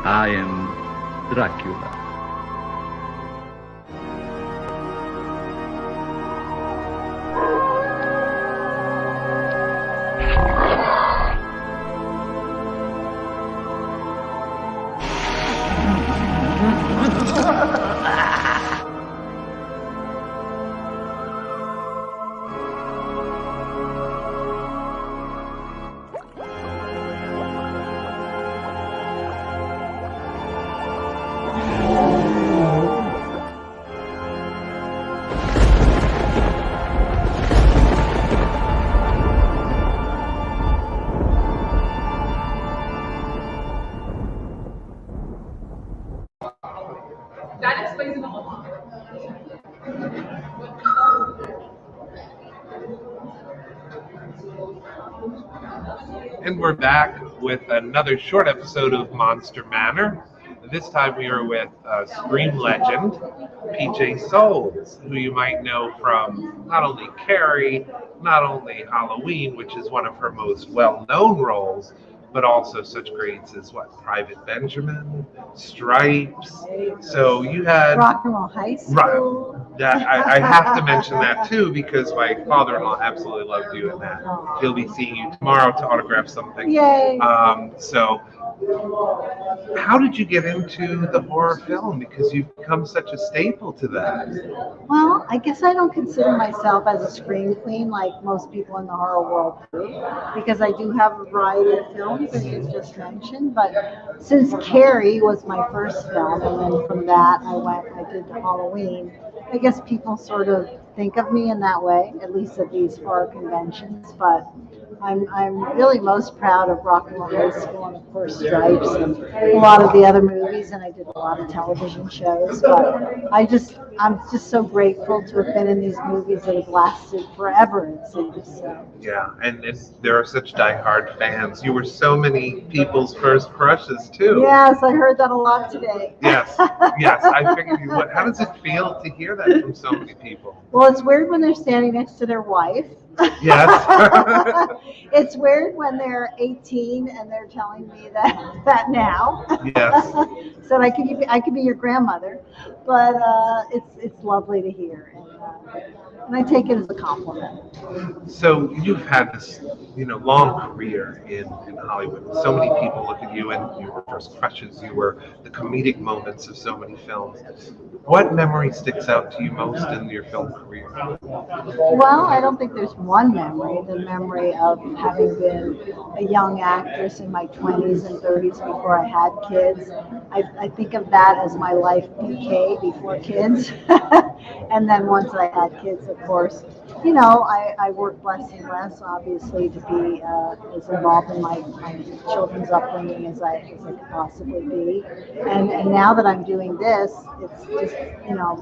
I am Dracula. And we're back with another short episode of Monster Manor. This time we are with Scream legend PJ Souls, who you might know from not only Carrie, not only Halloween, which is one of her most well-known roles, but also such greats as Private Benjamin, Stripes. So you had Rock and Roll High School. Right. I have to mention that too because my father-in-law absolutely loved you in that. He'll be seeing you tomorrow to autograph something. Yay! So how did you get into the horror film? Because you've become such a staple to that. Well, I guess I don't consider myself as a scream queen like most people in the horror world do, because I do have a variety of films, as you just mentioned. But since Carrie was my first film, and then from that I did Halloween, I guess people sort of think of me in that way, at least at these horror conventions. But I'm really most proud of Rock and Roll High School and of course Stripes and a lot of the other movies, and I did a lot of television shows. But I'm just so grateful to have been in these movies that have lasted forever, it seems. So. Yeah, and there are such diehard fans. You were so many people's first crushes too. Yes, I heard that a lot today. Yes, I figured you would. How does it feel to hear that from so many people? Well, it's weird when they're standing next to their wife. Yes. It's weird when they're 18 and they're telling me that now. Yes. So I could be your grandmother, but it's lovely to hear, and I take it as a compliment. So you've had this, long career in Hollywood. So many people look at you, and you were first crushes. You were the comedic moments of so many films. What memory sticks out to you most in your film career? Well, I don't think there's one memory. The memory of having been a young actress in my 20s and 30s before I had kids. I think of that as my life BK before kids. And then once I had kids, of course, I work less and less, obviously, to be as involved in my children's upbringing as I could possibly be. And now that I'm doing this, it's just,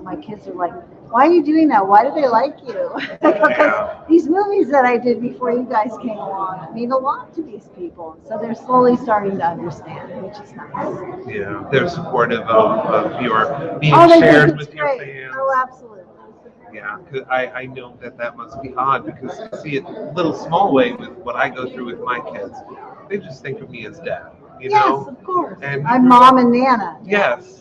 my kids are like, why are you doing that? Why do they like you? Because these movies that I did before you guys came along mean a lot to these people. So they're slowly starting to understand, which is nice. Yeah, they're supportive of your being they shared think it's with your great. fans. Oh, absolutely. Yeah, because I know that must be odd because I see it a little small way with what I go through with my kids. They just think of me as dad. Yes, of course. And I'm mom and Nana. Yes.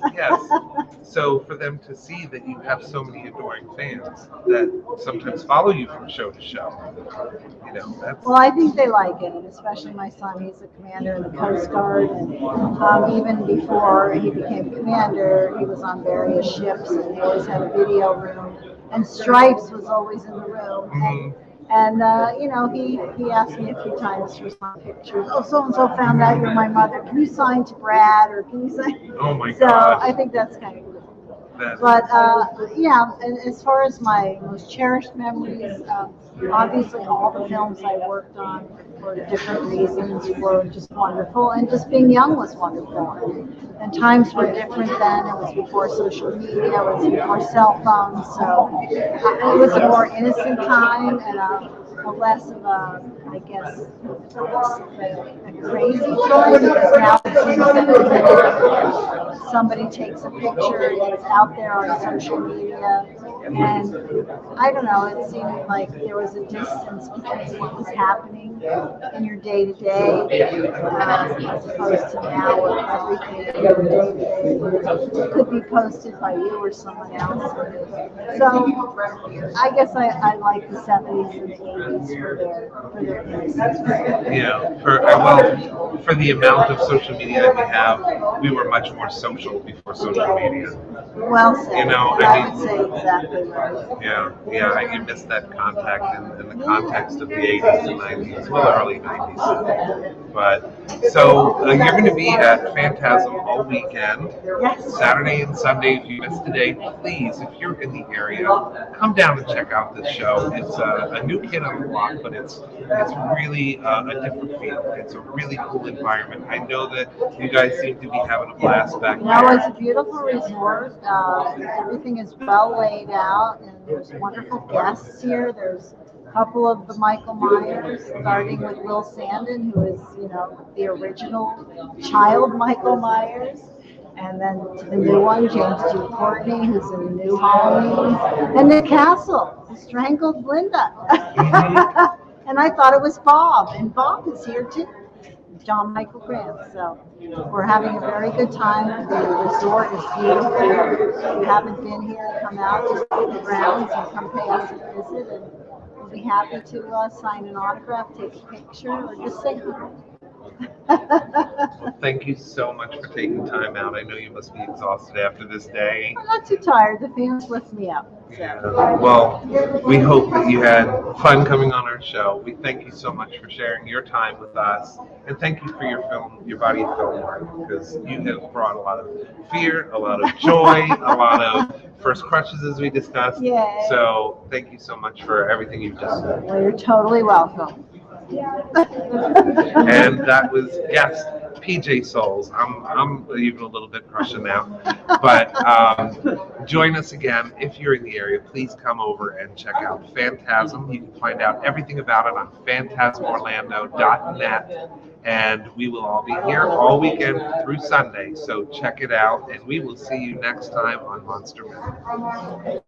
So for them to see that you have so many adoring fans that sometimes follow you from show to show, that's... Well, I think they like it, and especially my son. He's a commander in the Coast Guard, and even before he became commander, he was on various ships, and he always had a video room, and Stripes was always in the room. Mm-hmm. And he asked me a few times for some pictures. Oh, so-and-so found out you're my mother. Can you sign to Brad, or can you sign? Oh, my So gosh. I think that's kind of cool. But and as far as my most cherished memories, obviously all the films I worked on for different reasons were just wonderful, and just being young was wonderful. And times were different then. It was before social media, it was before cell phones, so it was a more innocent time and a less of a, I guess, a crazy time, because now it seems that the minute somebody takes a picture and it's out there on social media, And I don't know, it seemed like there was a distance between what was happening in your day to day, as opposed to now where everything in your day to day could be posted by you or someone else. So I guess I like the 70s and the 80s for their innocence. Yeah, for the amount of social media that we have, we were much more social before social media. Well said. You know, I would say exactly right. Yeah, you missed that contact in the context of the 80s and 90s, well, early 90s. But so you're going to be at Phantasm all weekend, Yes. Saturday and Sunday. If you missed a day, please, if you're in the area, come down and check out this show. It's a new kid on the block, but it's really a different feel. It's a really cool environment. I know that you guys seem to be having a blast back there. No, it's a beautiful resort. Everything is well laid out, and there's wonderful guests here. There's a couple of the Michael Myers, starting with Will Sandon, who is, the original child Michael Myers. And then to the new one, James G. Courtney, who's in the new Halloween. And Nick Castle, who strangled Linda. And I thought it was Bob, and Bob is here too. John Michael Graham. So we're having a very good time. The resort is beautiful. If you haven't been here, come out, just look at the grounds and come pay us a visit. And we'll be happy to sign an autograph, take a picture, or just say hi. Well, thank you so much for taking time out. I know you must be exhausted after this day. I'm not too tired. The fans lift me up. So. Yeah. Well, we hope that you had fun coming on our show. We thank you so much for sharing your time with us, and thank you for your body of film work, because you have brought a lot of fear, a lot of joy, a lot of first crushes, as we discussed. Yay. So thank you so much for everything you've done. Well, you're totally welcome. And that was guest PJ Souls. I'm even a little bit crushing now, but join us again if you're in the area. Please come over and check out Phantasm. You can find out everything about it on phantasmorlando.net, and we will all be here all weekend through Sunday. So check it out, and we will see you next time on Monster Manor.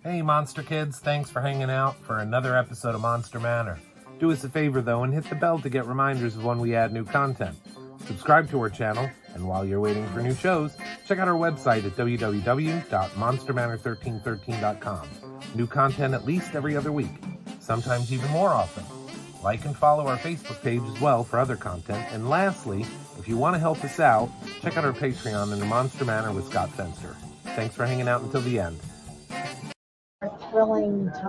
Hey Monster Kids, thanks for hanging out for another episode of Monster Manor. Do us a favor though and hit the bell to get reminders of when we add new content. Subscribe to our channel, and while you're waiting for new shows, check out our website at www.monstermanor1313.com. New content at least every other week, sometimes even more often. Like and follow our Facebook page as well for other content. And lastly, if you want to help us out, check out our Patreon under Monster Manor with Scott Fenster. Thanks for hanging out until the end. Thrilling time.